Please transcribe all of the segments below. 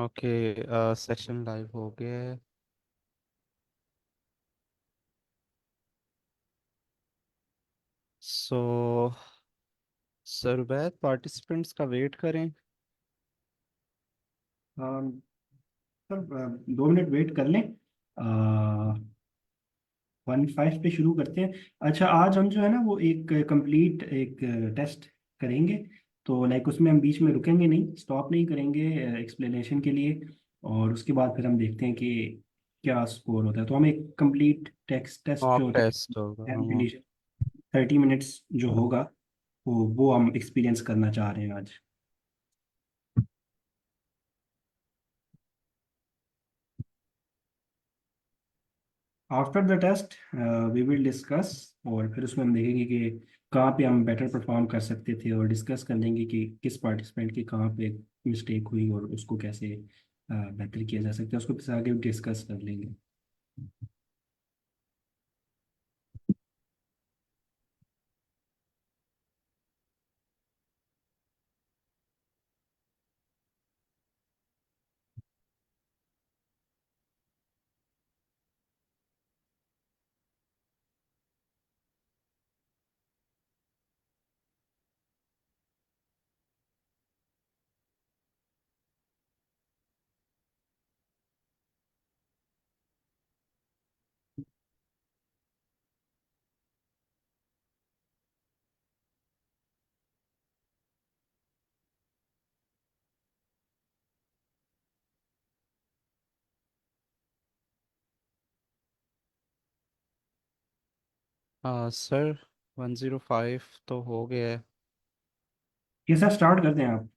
Okay. Session live हो गया है। सो सरवैत पार्टिसिपेंट्स का वेट करें। सर 2 मिनट वेट कर लें। 1 5 पे शुरू करते हैं। अच्छा, आज हम जो है ना वो एक कंप्लीट एक टेस्ट करेंगे। तो लाइक उसमें हम बीच में रुकेंगे नहीं, स्टॉप नहीं करेंगे एक्सप्लेनेशन के लिए। और उसके बाद फिर हम देखते हैं कि क्या स्कोर होता है। तो हम एक कंप्लीट टेक्स्ट टेस्ट जो मॉक होता टेस्ट होगा, है हाँ। 30 मिनट्स जो होगा, वो हम एक्सपीरियंस करना चाह रहे हैं आज। After the test we will discuss. और फिर उसमें हम देखेंगे कि कहाँ पे हम बेटर परफॉर्म कर सकते थे, और डिस्कस कर लेंगे कि किस पार्टिसिपेंट की कहाँ पे मिस्टेक हुई और उसको कैसे बेहतर किया जा सकता है। उसको फिर आगे डिस्कस कर लेंगे। सर 105 तो हो गया है। कैसा स्टार्ट करते हैं आप?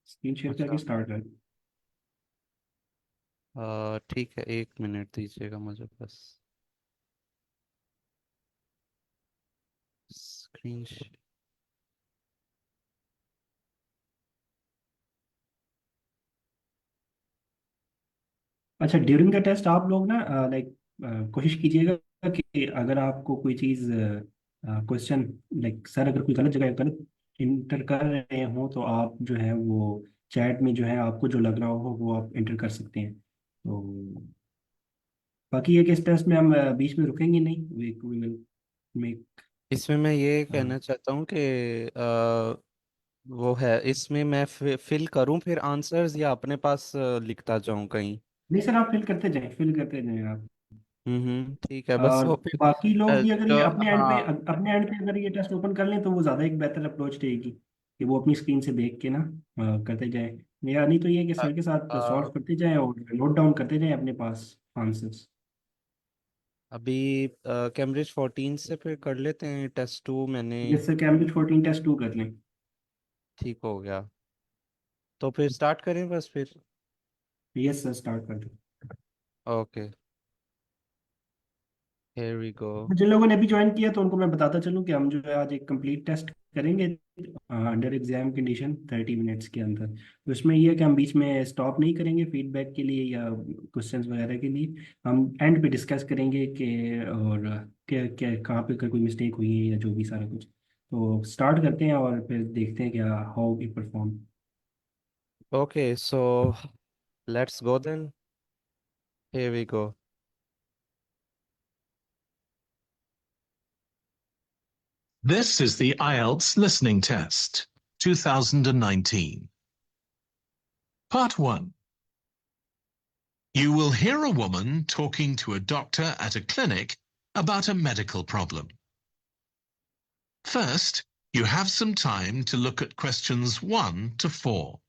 स्क्रीन शेयर करके अच्छा। स्टार्ट करें। ठीक है, 1 मिनट दीजिएगा मुझे बस। स्क्रीन। अच्छा, ड्यूरिंग द टेस्ट आप लोग ना लाइक कोशिश कीजिएगा कि अगर आपको कोई चीज़ क्वेश्चन लाइक सर अगर कोई गलत जगह गलत इंटर कर रहे हो तो आप जो है वो चैट में जो है आपको जो लग रहा हो वो आप इंटर कर सकते हैं। तो बाकी ये कि इस टेस्ट में हम बीच में रुकेंगे नहीं। We will make. इसमें मैं ये कहना चाहता हूँ कि वो है, इसमें मैं फिल करूँ फिर आंसर्स, या अपने पास लिखता जाऊँ कहीं। नहीं सर, आप फिल करते जाएं आप। ठीक है, बस और वो फिर बाकी लोग भी अगर ये जो, हाँ। अपने एंड पे अगर ये टेस्ट ओपन कर लें तो वो ज़्यादा एक बेहतर अप्रोच रहेगी कि वो अपनी स्क्रीन से देख के ना करते जाएं। या नहीं तो ये कि अ, सर के साथ सॉल्व अ, करते जाएं और नोट डाउन करते जाएं अपने पास आंसर्स। अभी कैम्ब्रिज 14 से फिर कर लेते हैं टेस्ट 2 मैंने। जैसे कैम्ब्रिज 14 टेस्ट 2 कर लें। ठीक हो गया, तो फिर स्टार्ट करें बस फिर। यस सर, स्टार्ट कर दें। Okay, here we go. जिन लोगों ने अभी ज्वाइन किया तो उनको मैं बताता चलूं कि हम जो है आज एक कंप्लीट टेस्ट करेंगे अंडर एग्जाम कंडीशन 30 मिनट्स के अंदर। तो इसमें यह है कि हम बीच में स्टॉप नहीं करेंगे फीडबैक के लिए या क्वेश्चंस वगैरह के लिए। हम एंड पे डिस्कस करेंगे कि और क्या क्या कहाँ पे कोई मिस्टेक हुई है या जो भी सारा कुछ। तो स्टार्ट करते हैं और फिर देखते हैं क्या how we perform. Okay, so let's go then, here we go. This is the IELTS listening test, 2019. Part 1. You will hear a woman talking to a doctor at a clinic about a medical problem. First, you have some time to look at questions 1 to 4.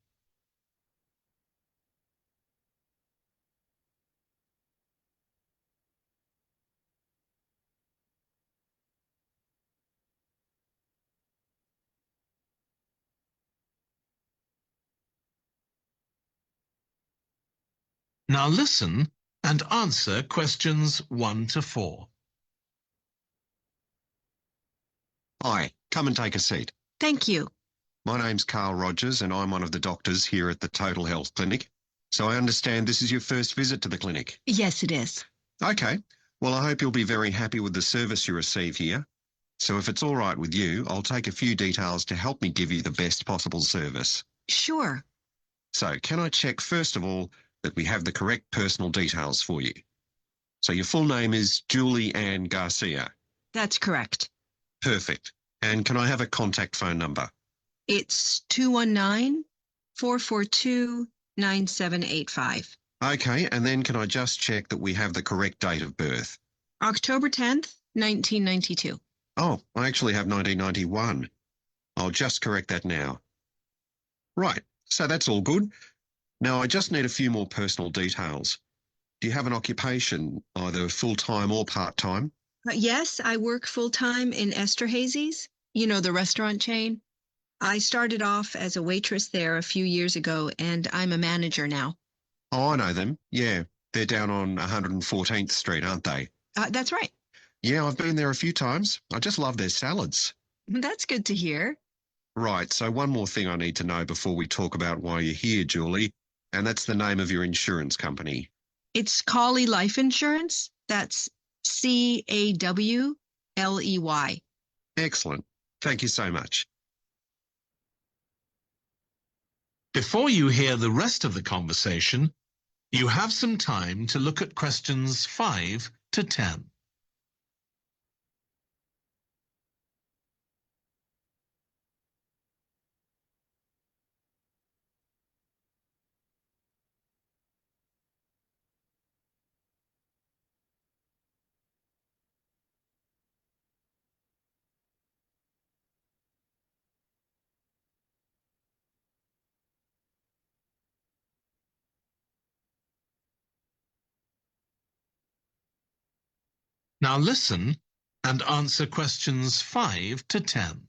Now listen and answer questions 1 to 4. Hi, come and take a seat. Thank you. My name's Carl Rogers and I'm one of the doctors here at the Total Health Clinic. So I understand this is your first visit to the clinic. Yes, it is. Okay, well I hope you'll be very happy with the service you receive here. So if it's all right with you, I'll take a few details to help me give you the best possible service. Sure. So can I check, first of all, that we have the correct personal details for you? So your full name is Julie Ann Garcia. That's correct. Perfect. And can I have a contact phone number? It's 219-442-9785. Okay, and then can I just check that we have the correct date of birth? October 10th, 1992. Oh, I actually have 1991. I'll just correct that now. Right, so that's all good. Now I just need a few more personal details. Do you have an occupation, either full-time or part-time? Yes, I work full-time in Esterhazy's, you know, the restaurant chain. I started off as a waitress there a few years ago, and I'm a manager now. Oh, I know them. Yeah, they're down on 114th Street, aren't they? That's right. Yeah, I've been there a few times. I just love their salads. That's good to hear. Right, so one more thing I need to know before we talk about why you're here, Julie, and that's the name of your insurance company. It's Cawley Life Insurance. That's Cawley. Excellent. Thank you so much. Before you hear the rest of the conversation, you have some time to look at questions 5 to 10. Now listen and answer questions 5 to 10.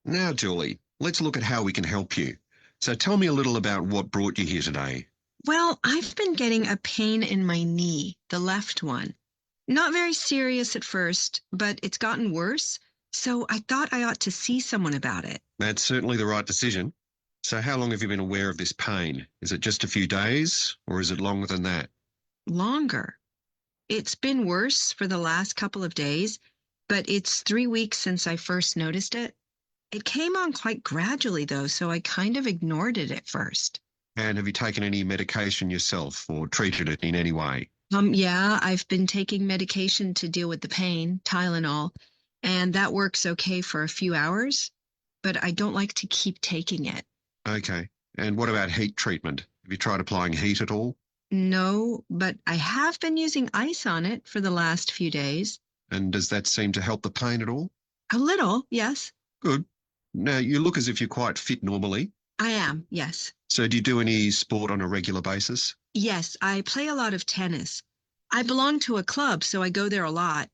Now, Julie, let's look at how we can help you. So tell me a little about what brought you here today. Well, I've been getting a pain in my knee, the left one. Not very serious at first, but it's gotten worse, so I thought I ought to see someone about it. That's certainly the right decision. So how long have you been aware of this pain? Is it just a few days, or is it longer than that? Longer. It's been worse for the last couple of days, but it's 3 weeks since I first noticed it. It came on quite gradually, though, so I kind of ignored it at first. And have you taken any medication yourself or treated it in any way? Yeah, I've been taking medication to deal with the pain, Tylenol, and that works okay for a few hours, but I don't like to keep taking it. Okay. And what about heat treatment? Have you tried applying heat at all? No, but I have been using ice on it for the last few days. And does that seem to help the pain at all? A little, yes. Good. Now, you look as if you're quite fit normally. I am, yes. So do you do any sport on a regular basis? Yes, I play a lot of tennis. I belong to a club, so I go there a lot.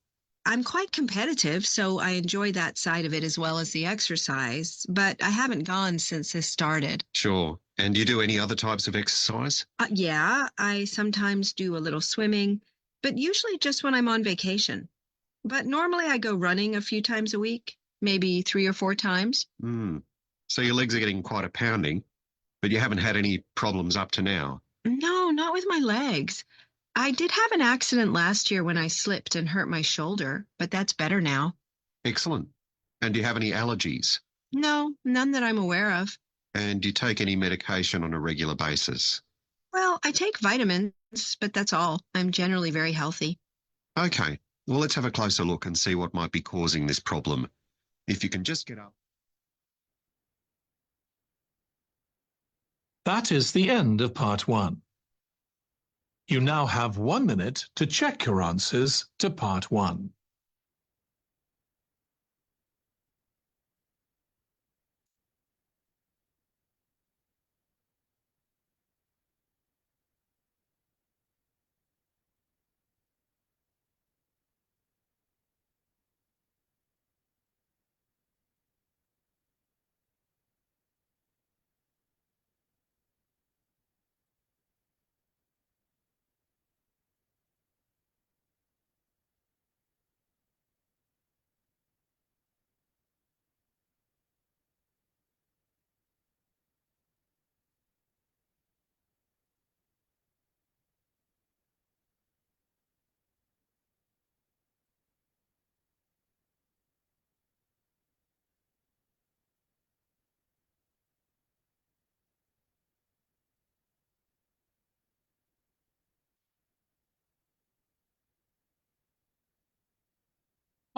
I'm quite competitive, so I enjoy that side of it as well as the exercise, but I haven't gone since this started. Sure. And do you do any other types of exercise? Yeah, I sometimes do a little swimming, but usually just when I'm on vacation. But normally I go running a few times a week, maybe 3 or 4 times. So your legs are getting quite a pounding, but you haven't had any problems up to now? No, not with my legs. I did have an accident last year when I slipped and hurt my shoulder, but that's better now. Excellent. And do you have any allergies? No, none that I'm aware of. And do you take any medication on a regular basis? Well, I take vitamins, but that's all. I'm generally very healthy. Okay. Well, let's have a closer look and see what might be causing this problem. If you can just get up. That is the end of part 1. You now have 1 minute to check your answers to part 1.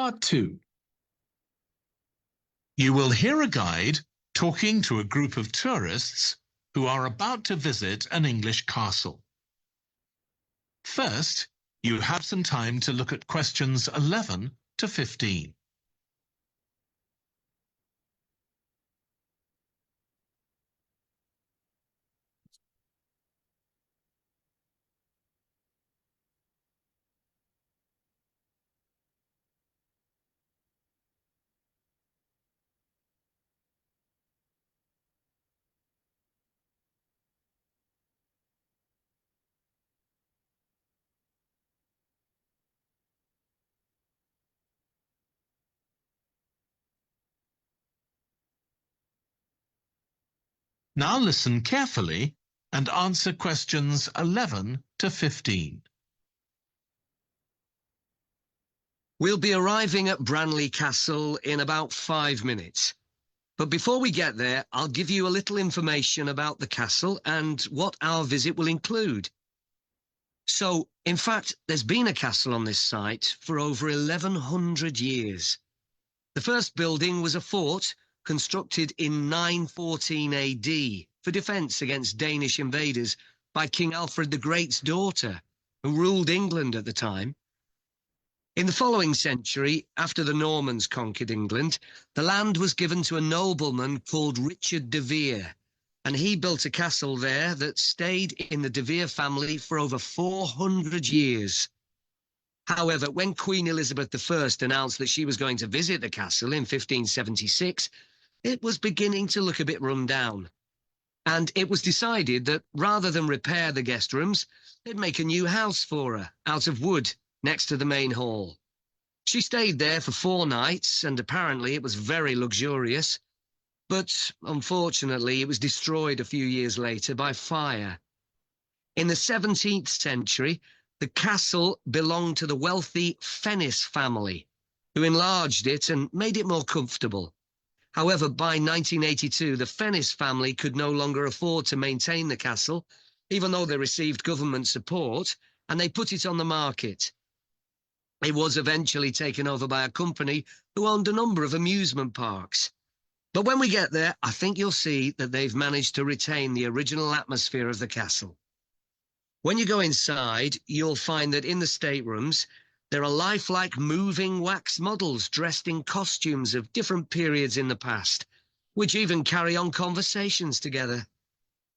Part 2. You will hear a guide talking to a group of tourists who are about to visit an English castle. First, you have some time to look at questions 11 to 15. Now listen carefully and answer questions 11 to 15. We'll be arriving at Branley Castle in about 5 minutes. But before we get there, I'll give you a little information about the castle and what our visit will include. So, in fact, there's been a castle on this site for over 1100 years. The first building was a fort constructed in 914 AD for defence against Danish invaders by King Alfred the Great's daughter, who ruled England at the time. In the following century, after the Normans conquered England, the land was given to a nobleman called Richard de Vere, and he built a castle there that stayed in the de Vere family for over 400 years. However, when Queen Elizabeth I announced that she was going to visit the castle in 1576, it was beginning to look a bit run down. And it was decided that rather than repair the guest rooms, they'd make a new house for her, out of wood, next to the main hall. She stayed there for 4 nights, and apparently it was very luxurious. But unfortunately, it was destroyed a few years later by fire. In the 17th century, the castle belonged to the wealthy Fennis family, who enlarged it and made it more comfortable. However, by 1982, the Fennis family could no longer afford to maintain the castle, even though they received government support, and they put it on the market. It was eventually taken over by a company who owned a number of amusement parks. But when we get there, I think you'll see that they've managed to retain the original atmosphere of the castle. When you go inside, you'll find that in the staterooms, there are lifelike moving wax models dressed in costumes of different periods in the past, which even carry on conversations together.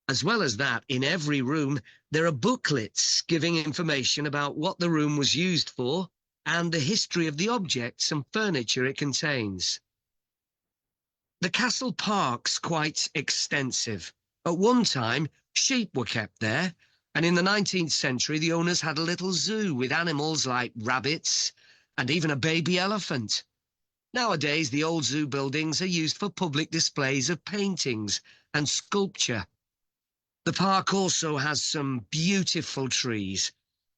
As well as that, in every room, there are booklets giving information about what the room was used for and the history of the objects and furniture it contains. The castle park's quite extensive. At one time, sheep were kept there, and in the 19th century, the owners had a little zoo with animals like rabbits and even a baby elephant. Nowadays, the old zoo buildings are used for public displays of paintings and sculpture. The park also has some beautiful trees,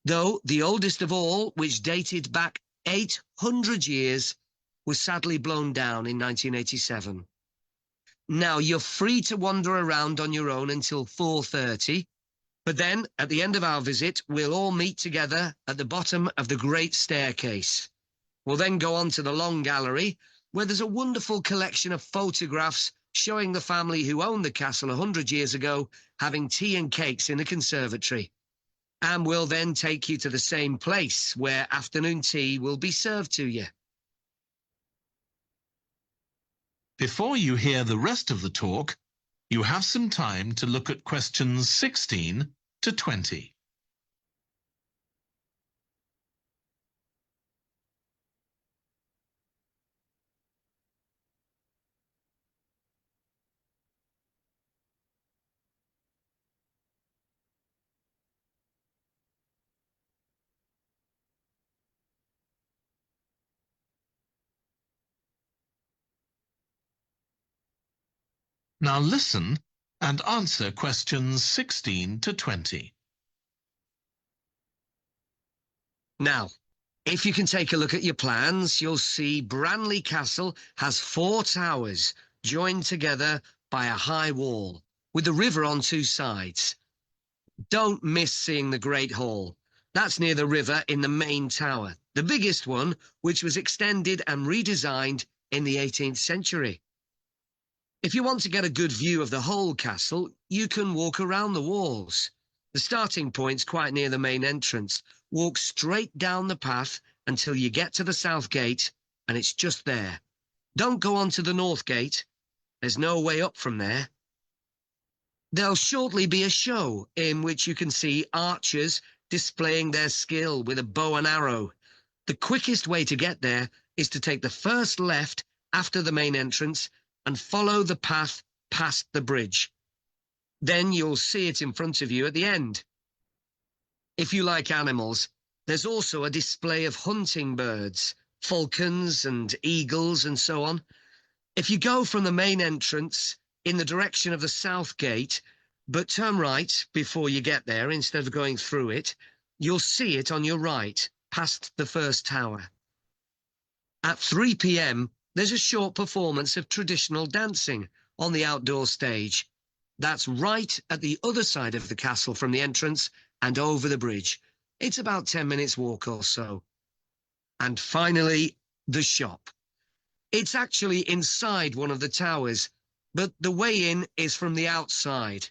though the oldest of all, which dated back 800 years, was sadly blown down in 1987. Now, you're free to wander around on your own until 4:30, but then, at the end of our visit, we'll all meet together at the bottom of the Great Staircase. We'll then go on to the Long Gallery, where there's a wonderful collection of photographs showing the family who owned the castle 100 years ago having tea and cakes in the conservatory. And we'll then take you to the same place where afternoon tea will be served to you. Before you hear the rest of the talk, you have some time to look at questions 16 to 20. Now listen and answer questions 16 to 20. Now, if you can take a look at your plans, you'll see Branley Castle has 4 towers joined together by a high wall, with the river on 2 sides. Don't miss seeing the Great Hall. That's near the river in the main tower, the biggest one, which was extended and redesigned in the 18th century. If you want to get a good view of the whole castle, you can walk around the walls. The starting point's quite near the main entrance. Walk straight down the path until you get to the south gate, and it's just there. Don't go on to the north gate. There's no way up from there. There'll shortly be a show in which you can see archers displaying their skill with a bow and arrow. The quickest way to get there is to take the first left after the main entrance and follow the path past the bridge. Then you'll see it in front of you at the end. If you like animals, there's also a display of hunting birds, falcons and eagles and so on. If you go from the main entrance in the direction of the south gate, but turn right before you get there instead of going through it, you'll see it on your right, past the first tower. At 3 p.m, there's a short performance of traditional dancing on the outdoor stage. That's right at the other side of the castle from the entrance and over the bridge. It's about 10 minutes walk or so. And finally, the shop. It's actually inside one of the towers, but the way in is from the outside.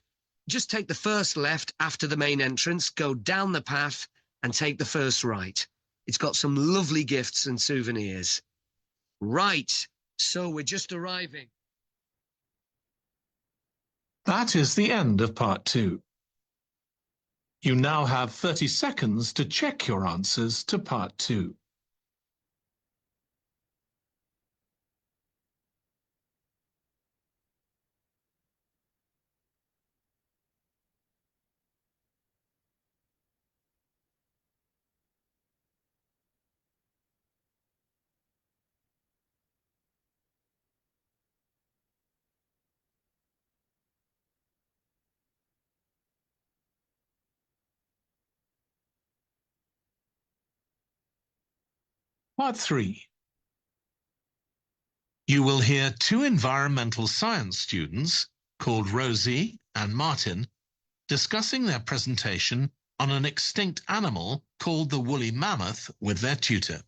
Just take the first left after the main entrance, go down the path and take the first right. It's got some lovely gifts and souvenirs. Right, so we're just arriving. That is the end of part 2. You now have 30 seconds to check your answers to part 2. Part 3. You will hear 2 environmental science students, called Rosie and Martin, discussing their presentation on an extinct animal called the woolly mammoth with their tutor.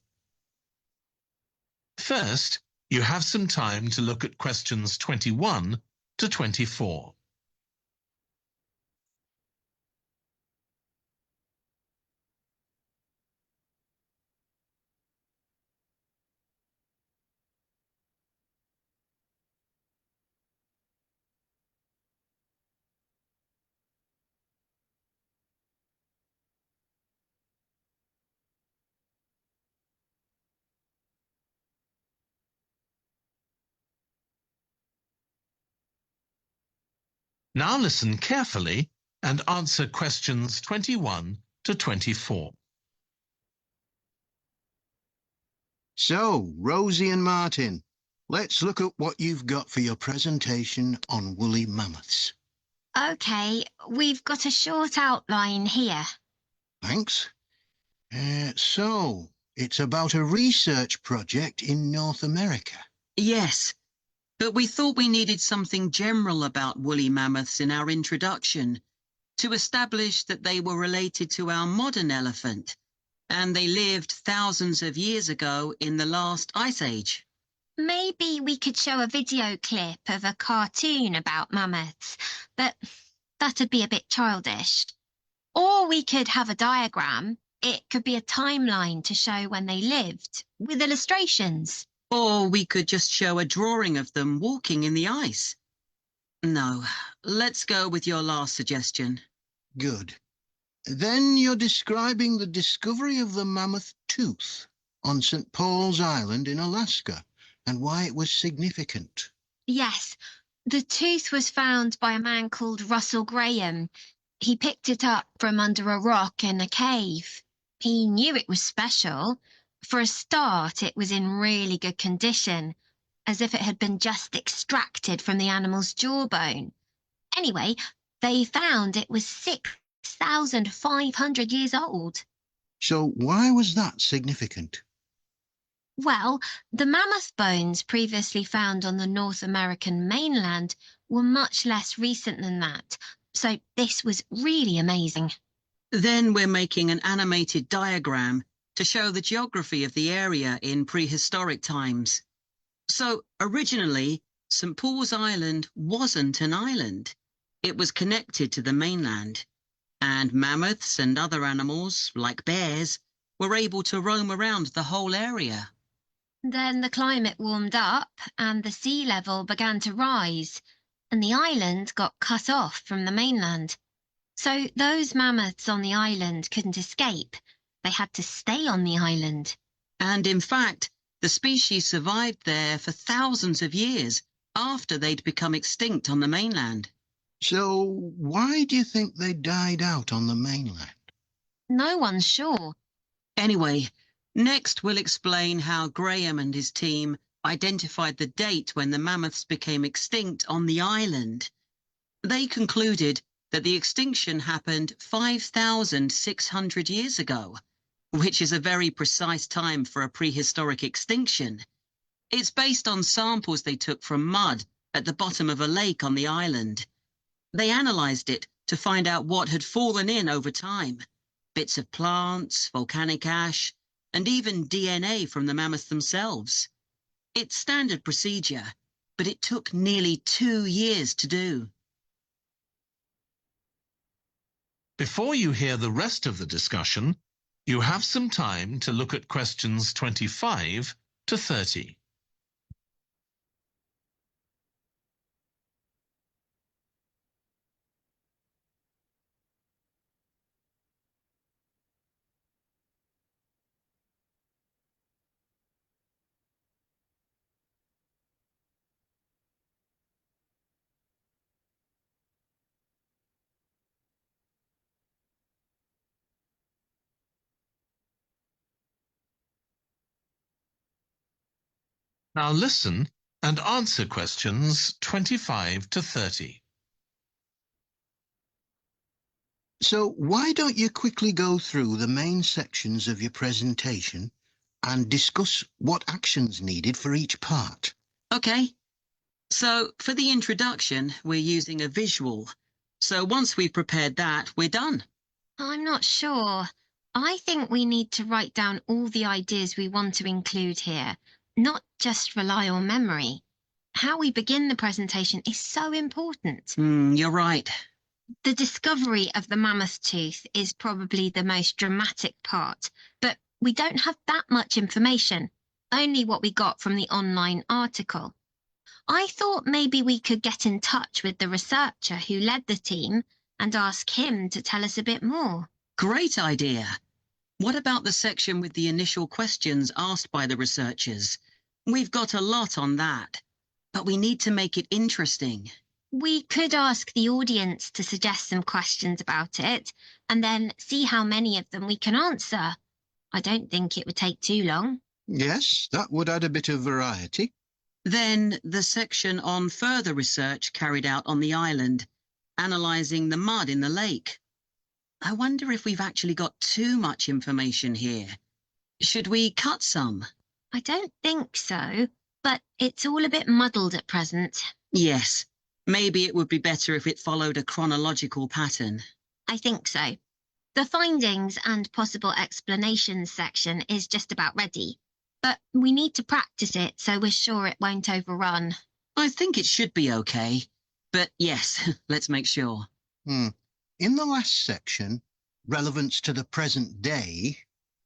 First, you have some time to look at questions 21 to 24. Now listen carefully and answer questions 21 to 24. So, Rosie and Martin, let's look at what you've got for your presentation on woolly mammoths. OK, we've got a short outline here. Thanks. So, it's about a research project in North America. Yes, but we thought we needed something general about woolly mammoths in our introduction to establish that they were related to our modern elephant, and they lived thousands of years ago in the last ice age. Maybe we could show a video clip of a cartoon about mammoths, but that'd be a bit childish. Or we could have a diagram. It could be a timeline to show when they lived, with illustrations. Or we could just show a drawing of them walking in the ice. No, let's go with your last suggestion. Good. Then you're describing the discovery of the mammoth tooth on St. Paul's Island in Alaska and why it was significant. Yes, the tooth was found by a man called Russell Graham. He picked it up from under a rock in a cave. He knew it was special. For a start, it was in really good condition, as if it had been just extracted from the animal's jawbone. Anyway, they found it was 6,500 years old. So why was that significant? Well, the mammoth bones previously found on the North American mainland were much less recent than that, so this was really amazing. Then we're making an animated diagram to show the geography of the area in prehistoric times. So originally, St. Paul's Island wasn't an island. It was connected to the mainland, and mammoths and other animals, like bears, were able to roam around the whole area. Then the climate warmed up and the sea level began to rise, and the island got cut off from the mainland. So those mammoths on the island couldn't escape. They had to stay on the island. And in fact, the species survived there for thousands of years after they'd become extinct on the mainland. So why do you think they died out on the mainland? No one's sure. Anyway, next we'll explain how Graham and his team identified the date when the mammoths became extinct on the island. They concluded that the extinction happened 5,600 years ago, which is a very precise time for a prehistoric extinction. It's based on samples they took from mud at the bottom of a lake on the island. They analysed it to find out what had fallen in over time. Bits of plants, volcanic ash, and even DNA from the mammoths themselves. It's standard procedure, but it took nearly 2 years to do. Before you hear the rest of the discussion, you have some time to look at questions 25 to 30. Now listen and answer questions 25 to 30. So why don't you quickly go through the main sections of your presentation and discuss what actions needed for each part? Okay. So for the introduction, we're using a visual. So once we've prepared that, we're done. I'm not sure. I think we need to write down all the ideas we want to include here, not just rely on memory. How we begin the presentation is so important. You're right. The discovery of the mammoth tooth is probably the most dramatic part, but we don't have that much information, only what we got from the online article. I thought maybe we could get in touch with the researcher who led the team and ask him to tell us a bit more. Great idea. What about the section with the initial questions asked by the researchers? We've got a lot on that, but we need to make it interesting. We could ask the audience to suggest some questions about it and then see how many of them we can answer. I don't think it would take too long. Yes, that would add a bit of variety. Then the section on further research carried out on the island, analysing the mud in the lake. I wonder if we've actually got too much information here. Should we cut some? I don't think so, but it's all a bit muddled at present. Yes, maybe it would be better if it followed a chronological pattern. I think so. The findings and possible explanations section is just about ready, but we need to practice it so we're sure it won't overrun. I think it should be okay, but yes, let's make sure. In the last section, relevance to the present day,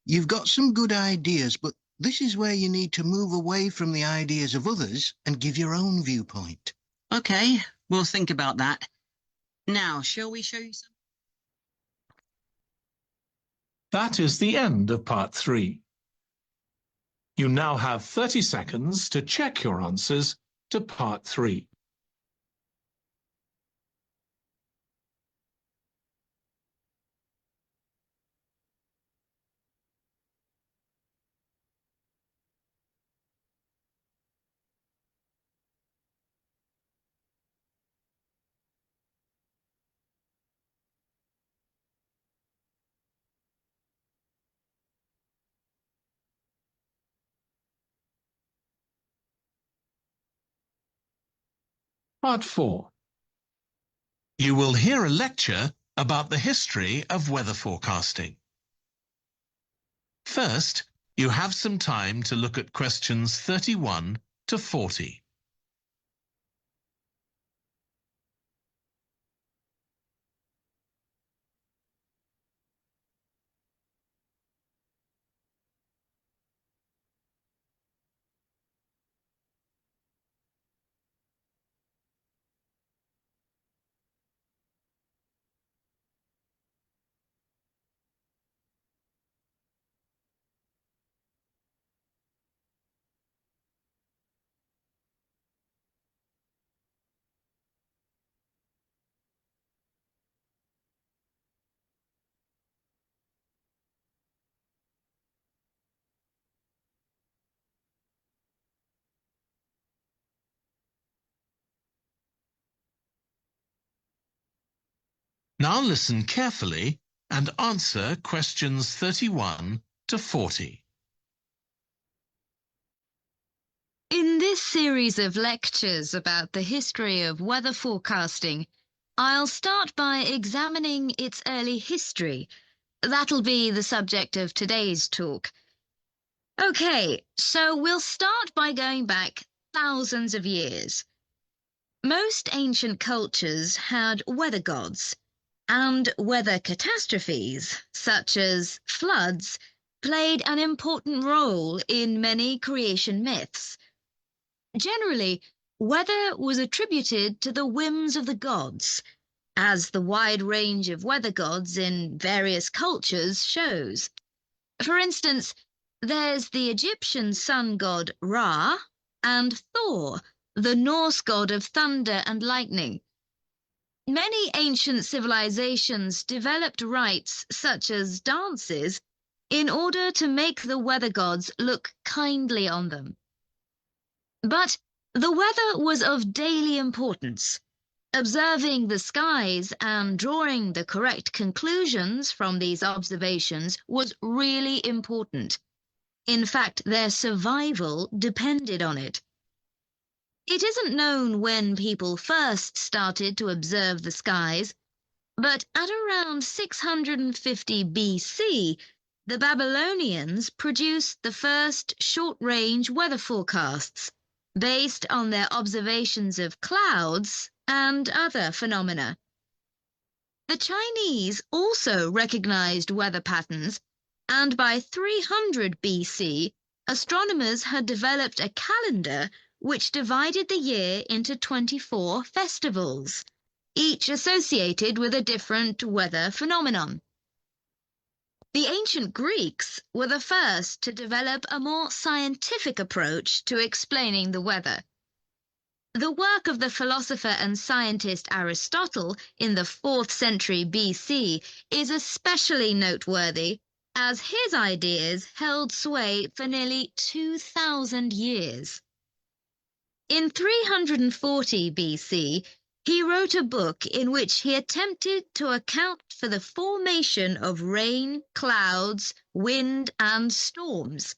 you've got some good ideas, but this is where you need to move away from the ideas of others and give your own viewpoint. Okay, we'll think about that. Now, shall we show you some? That is the end of part 3. You now have 30 seconds to check your answers to part 3. Part 4. You will hear a lecture about the history of weather forecasting. First, you have some time to look at questions 31 to 40. Now listen carefully and answer questions 31 to 40. In this series of lectures about the history of weather forecasting, I'll start by examining its early history. That'll be the subject of today's talk. Okay, so we'll start by going back thousands of years. Most ancient cultures had weather gods, and weather catastrophes, such as floods, played an important role in many creation myths. Generally, weather was attributed to the whims of the gods, as the wide range of weather gods in various cultures shows. For instance, there's the Egyptian sun god Ra and Thor, the Norse god of thunder and lightning. Many ancient civilizations developed rites such as dances in order to make the weather gods look kindly on them. But the weather was of daily importance. Observing the skies and drawing the correct conclusions from these observations was really important. In fact, their survival depended on it. It isn't known when people first started to observe the skies, but at around 650 BC, the Babylonians produced the first short-range weather forecasts based on their observations of clouds and other phenomena. The Chinese also recognized weather patterns, and by 300 BC, astronomers had developed a calendar which divided the year into 24 festivals, each associated with a different weather phenomenon. The ancient Greeks were the first to develop a more scientific approach to explaining the weather. The work of the philosopher and scientist Aristotle in the 4th century BC is especially noteworthy, as his ideas held sway for nearly 2,000 years. In 340 BC, he wrote a book in which he attempted to account for the formation of rain, clouds, wind, and storms.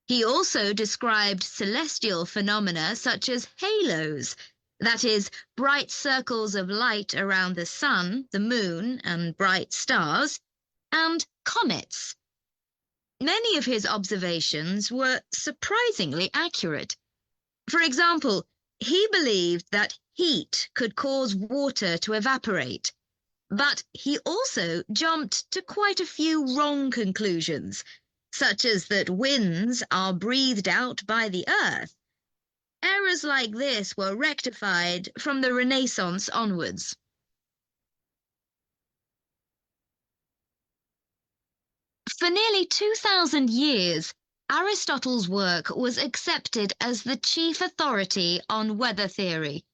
He also described celestial phenomena such as halos, that is, bright circles of light around the sun, the moon, and bright stars, and comets. Many of his observations were surprisingly accurate. For example, he believed that heat could cause water to evaporate, but he also jumped to quite a few wrong conclusions, such as that winds are breathed out by the earth. Errors like this were rectified from the Renaissance onwards. For nearly 2,000 years, Aristotle's work was accepted as the chief authority on weather theory.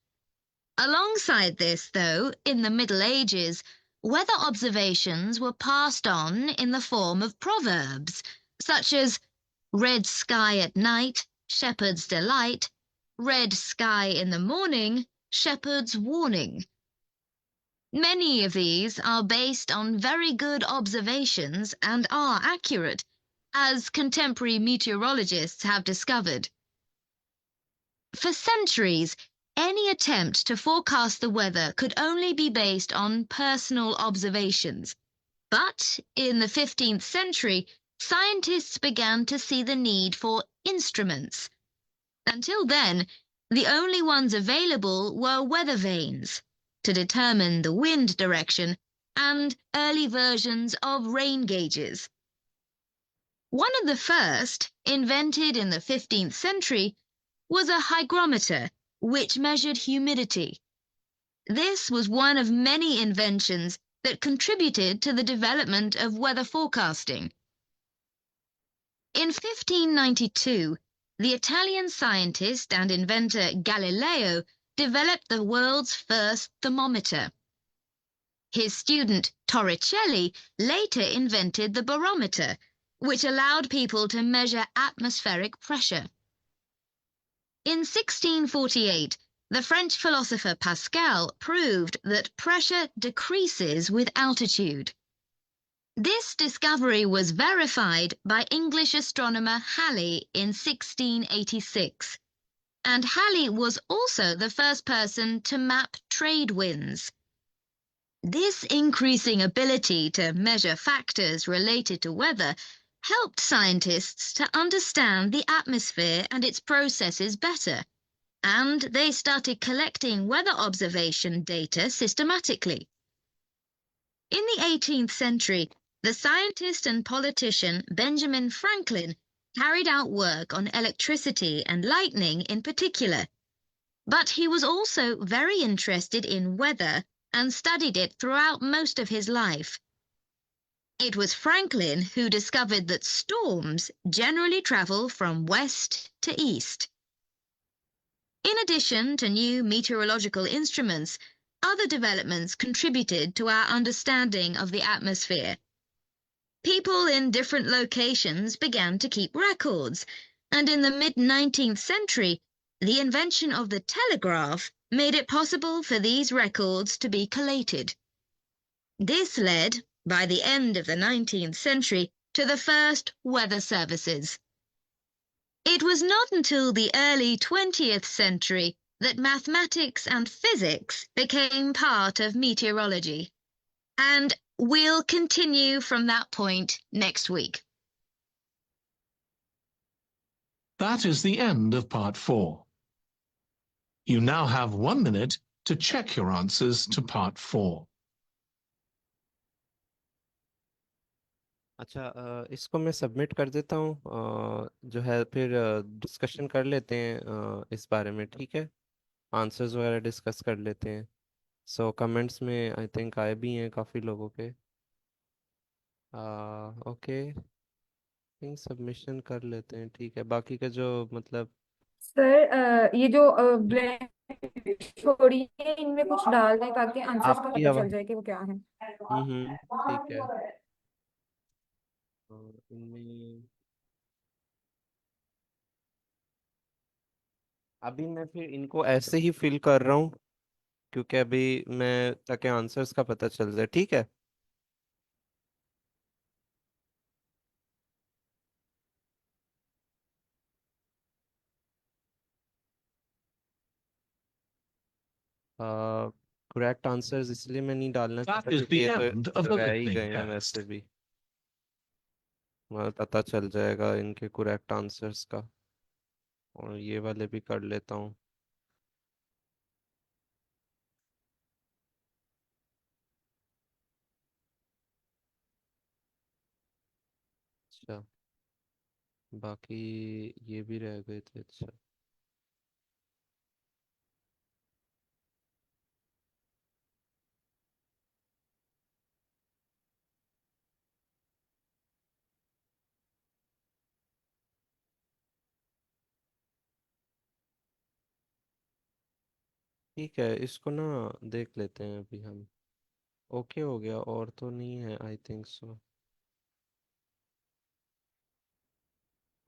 Alongside this, though, in the Middle Ages, weather observations were passed on in the form of proverbs, such as red sky at night, shepherd's delight, red sky in the morning, shepherd's warning. Many of these are based on very good observations and are accurate, as contemporary meteorologists have discovered. For centuries, any attempt to forecast the weather could only be based on personal observations. But in the 15th century, scientists began to see the need for instruments. Until then, the only ones available were weather vanes to determine the wind direction and early versions of rain gauges. One of the first, invented in the 15th century, was a hygrometer, which measured humidity. This was one of many inventions that contributed to the development of weather forecasting. In 1592, the Italian scientist and inventor Galileo developed the world's first thermometer. His student Torricelli later invented the barometer, which allowed people to measure atmospheric pressure. In 1648, the French philosopher Pascal proved that pressure decreases with altitude. This discovery was verified by English astronomer Halley in 1686, and Halley was also the first person to map trade winds. This increasing ability to measure factors related to weather helped scientists to understand the atmosphere and its processes better, and they started collecting weather observation data systematically. In the 18th century, the scientist and politician Benjamin Franklin carried out work on electricity and lightning in particular, but he was also very interested in weather and studied it throughout most of his life. It was Franklin who discovered that storms generally travel from west to east. In addition to new meteorological instruments, other developments contributed to our understanding of the atmosphere. People in different locations began to keep records, and in the mid-19th century, the invention of the telegraph made it possible for these records to be collated. This led, by the end of the 19th century, to the first weather services. It was not until the early 20th century that mathematics and physics became part of meteorology. And we'll continue from that point next week. That is the end of part 4. You now have 1 minute to check your answers to part 4. अच्छा, इसको मैं submit कर देता हूँ। जो है फिर discussion कर लेते हैं इस बारे में, ठीक है? आंसर्स वगैरह डिस्कस कर लेते हैं। सो कमेंट्स में आई थिंक आए भी हैं काफ़ी लोगों के। ओके, थिंक सबमिशन कर लेते हैं, ठीक है? बाकी का जो मतलब सर ये जो ब्लैंक छोड़िए, इनमें कुछ डाल दें ताकि आंसर्स का आपकी पता चल आवाज़। जाए कि वो क्या है। ठीक है। इनमें अभी मैं फिर इनको ऐसे ही फिल कर रहा हूँ, क्योंकि अभी मैं ताकि आंसर्स का पता चल जाए, ठीक है? करेक्ट आंसर्स इसलिए मैं नहीं डालना चाहता That is क्योंकि the ये end तो of the रह ही listening गए हैं test. वैसे भी। पता चल जाएगा इनके करेक्ट आंसर्स का। और ये वाले भी कर लेता हूँ। अच्छा, बाकी ये भी रह गए थे। अच्छा, ठीक है, इसको ना देख लेते हैं अभी हम। ओके हो गया, और तो नहीं है आई थिंक सो।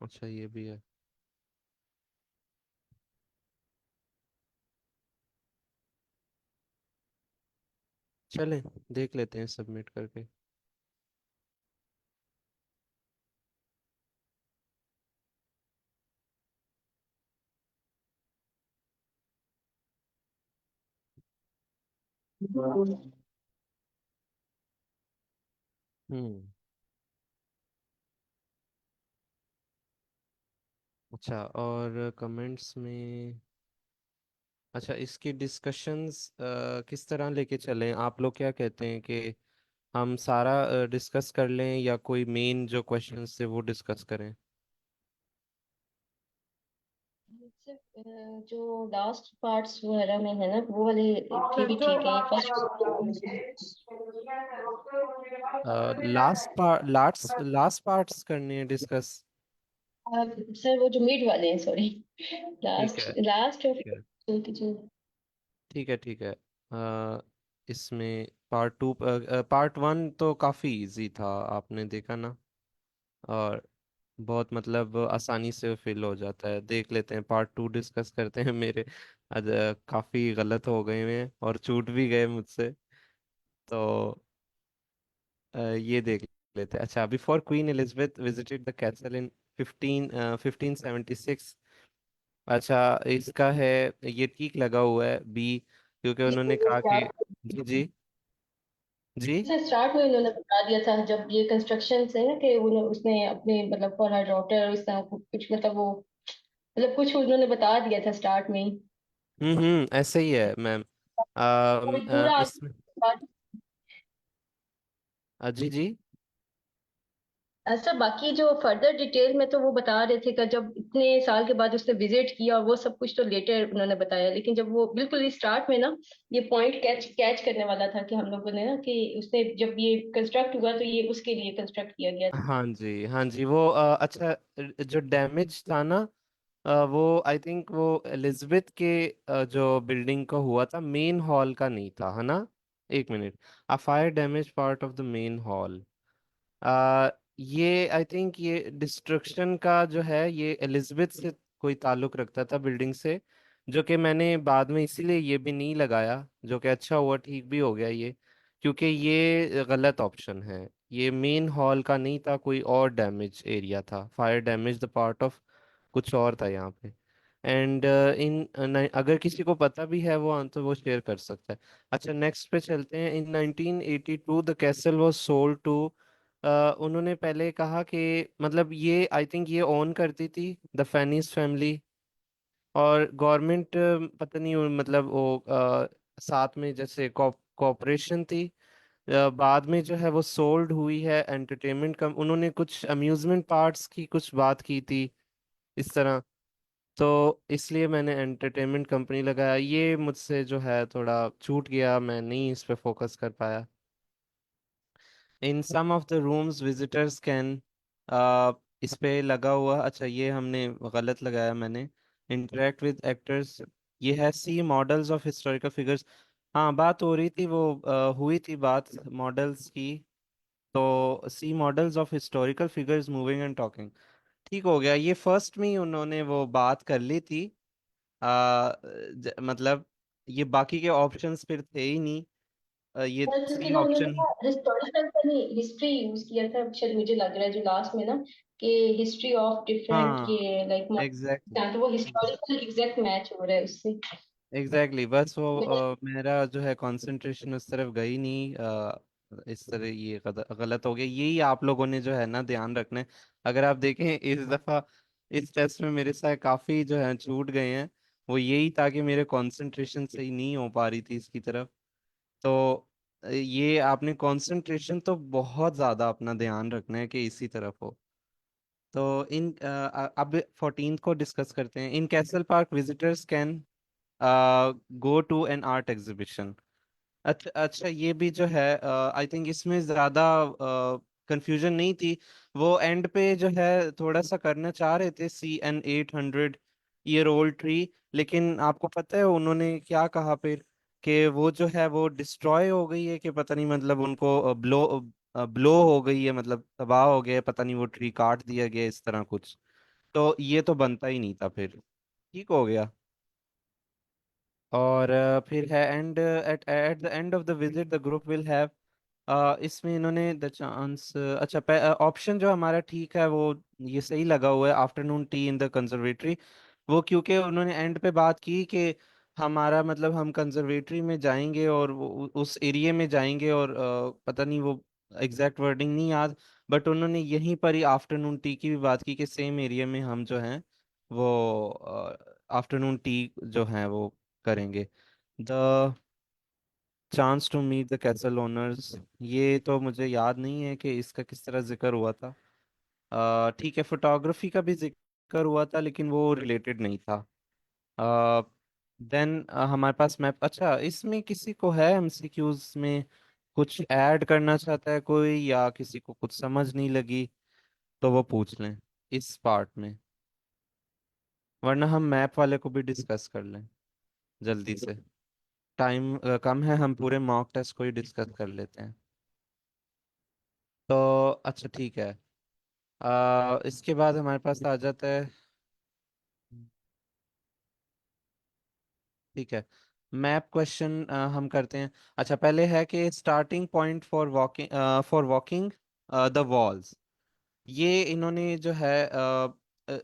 अच्छा, ये भी है। चलें, देख लेते हैं सबमिट करके। हम्म। अच्छा, और कमेंट्स में, अच्छा इसकी डिस्कशंस किस तरह लेके चलें? आप लोग क्या कहते हैं कि हम सारा डिस्कस कर लें या कोई मेन जो क्वेश्चंस थे वो डिस्कस करें? सिर्फ जो लास्ट पार्ट्स वगैरह में है ना वो वाले थे भी ठीक है फर्स्ट। लास्ट पार्ट्स करनी है डिस्कस। सर वो जो मिड वाले हैं सॉरी ठीक लास्ट है, लास्ट और ठीक है, जो ठीक है, ठीक है। इसमें पार्ट 1 तो काफ़ी इजी था, आपने देखा ना। और बहुत मतलब आसानी से फिल हो जाता है। देख लेते हैं, पार्ट 2 डिस्कस करते हैं। मेरे आज काफ़ी गलत हो गए हैं और छूट भी गए मुझसे। तो ये देख लेते हैं। अच्छा, before queen Elizabeth visited the castle इन 1576। अच्छा, इसका है, ये ठीक लगा हुआ है बी, क्योंकि उन्होंने कहा कि, जी जी जी। से स्टार्ट में उन्होंने बता दिया था जब ये कंस्ट्रक्शन है ना कि उसने अपने मतलब फॉर हर डॉटर इस तरह कुछ मतलब वो मतलब कुछ उन्होंने बता दिया था स्टार्ट में ही ऐसे ही है मैम। और पूरा इसमें, जी जी। ऐसा बाकी जो फर्दर डिटेल में तो वो बता रहे थे कि जब इतने साल के बाद उसने विजिट किया और वो सब कुछ तो लेटर उन्होंने बताया लेकिन जब वो बिल्कुल स्टार्ट में ना ये पॉइंट कैच कैच करने वाला था कि हम लोगों ने ना कि उसने जब ये कंस्ट्रक्ट हुआ तो ये उसके लिए कंस्ट्रक्ट किया गया था। हाँ जी, हाँ जी, वो अच्छा, जो डैमेज था ना, वो आई थिंक वो एलिजाबेथ के जो बिल्डिंग का हुआ था, मेन हॉल का नहीं था, है ना? एक minute. A fire damage part of the main hall. Ah, ये आई थिंक ये डिस्ट्रक्शन का जो है, ये एलिजाबेथ से कोई ताल्लुक रखता था, बिल्डिंग से। जो कि मैंने बाद में इसीलिए ये भी नहीं लगाया, जो कि अच्छा हुआ, ठीक भी हो गया ये। क्योंकि ये गलत ऑप्शन है। ये मेन हॉल का नहीं था, कोई और डैमेज एरिया था। Fire damage the part of कुछ और था यहाँ पे। एंड अगर किसी को पता भी है वो आंसर, वो शेयर कर सकता है। अच्छा, नेक्स्ट पे चलते हैं। In 1982 the castle was sold to, उन्होंने पहले कहा कि मतलब ये आई थिंक ये ओन करती थी द फैनिस फैमिली। और गवर्नमेंट पता नहीं मतलब वो साथ में जैसे कॉपरेशन थी। बाद में जो है वो सोल्ड हुई है एंटरटेनमेंट कम, उन्होंने कुछ अम्यूजमेंट पार्ट्स की कुछ बात की थी इस तरह। तो इसलिए मैंने एंटरटेनमेंट कंपनी लगाया। ये मुझसे जो है थोड़ा छूट गया, मैं नहीं इस पे फोकस कर पाया। In some of the rooms visitors can, इस पे लगा हुआ, अच्छा ये हमने गलत लगाया मैंने। इंटरेक्ट विद एक्टर्स, ये है सी मॉडल्स ऑफ हिस्टोरिकल फिगर्स। हाँ, बात हो रही थी वो, हुई थी बात मॉडल्स की। तो see models of historical figures moving and talking, ठीक हो गया। ये फर्स्ट में ही उन्होंने वो बात कर ली थी। मतलब ये बाकी के ऑप्शंस फिर थे ही नहीं। ये और क्योंकि सी ना उन्होंने ऑप्शन। ना हिस्टोरिकल का नहीं हिस्ट्री यूज किया था शायद मुझे लग रहा है जो लास्ट में ना कि हिस्ट्री ऑफ डिफरेंट हाँ, ये लाइक एग्जैक्टली, तो वो हिस्टोरिकल एग्जैक्ट मैच हो रहा है उससे। एग्जैक्टली, बस वो मेरा जो है कंसंट्रेशन उस तरफ गई नहीं। इस तरह ये गलत हो गया। यही आप लोगों ने जो है ना ध्यान रखना है। अगर आप देखें इस दफा इस टेस्ट में मेरे साथ काफी जो है छूट गए हैं। वो यही था कि मेरे कंसंट्रेशन सही नहीं हो पा रही थी इसकी तरफ। तो ये आपने कंसंट्रेशन तो बहुत ज्यादा अपना ध्यान रखना है कि इसी तरफ हो। तो अब 14 को डिस्कस करते हैं। In castle park visitors can go to an art exhibition. अच्छा, अच्छा, ये भी जो है आई थिंक इसमें ज्यादा कंफ्यूजन नहीं थी। वो एंड पे जो है थोड़ा सा करना चाह रहे थे see an 800 year old tree. लेकिन आपको पता है उन्होंने क्या कहा फिर? कि वो जो है वो डिस्ट्रॉय हो गई है, कि पता नहीं मतलब उनको ब्लो ब्लो हो गई है, मतलब तबाह हो गया है, पता नहीं वो ट्री काट दिया गया इस तरह कुछ। तो ये तो बनता ही नहीं था फिर। ठीक हो गया। और फिर है, and at at the end of the visit the group will have, इसमें इन्होंने द चांस, अच्छा ऑप्शन जो हमारा ठीक है वो ये सही लगा हुआ है, afternoon T in the conservatory. वो क्योंकि उन्होंने एंड पे बात की कि हमारा मतलब हम कंजर्वेटरी में जाएंगे और उस एरिया में जाएंगे और पता नहीं वो एग्जैक्ट वर्डिंग नहीं याद, बट उन्होंने यहीं पर ही आफ्टरनून टी की भी बात की कि सेम एरिया में हम जो हैं वो आफ्टरनून टी जो है वो करेंगे। The chance to meet the castle owners, ये तो मुझे याद नहीं है कि इसका किस तरह जिक्र हुआ था। ठीक है, फोटोग्राफी का भी जिक्र हुआ था लेकिन वो रिलेटेड नहीं था। देन हमारे पास मैप, अच्छा इसमें किसी को है एमसीक्यूज में कुछ ऐड करना चाहता है कोई, या किसी को कुछ समझ नहीं लगी तो वो पूछ लें इस पार्ट में, वरना हम मैप वाले को भी डिस्कस कर लें जल्दी से। टाइम कम है, हम पूरे मॉक टेस्ट को ही डिस्कस कर लेते हैं। तो अच्छा ठीक है, इसके बाद हमारे पास आ जाता है, ठीक है, मैप क्वेश्चन हम करते हैं। अच्छा पहले है कि starting point for walking the walls, ये इन्होंने जो है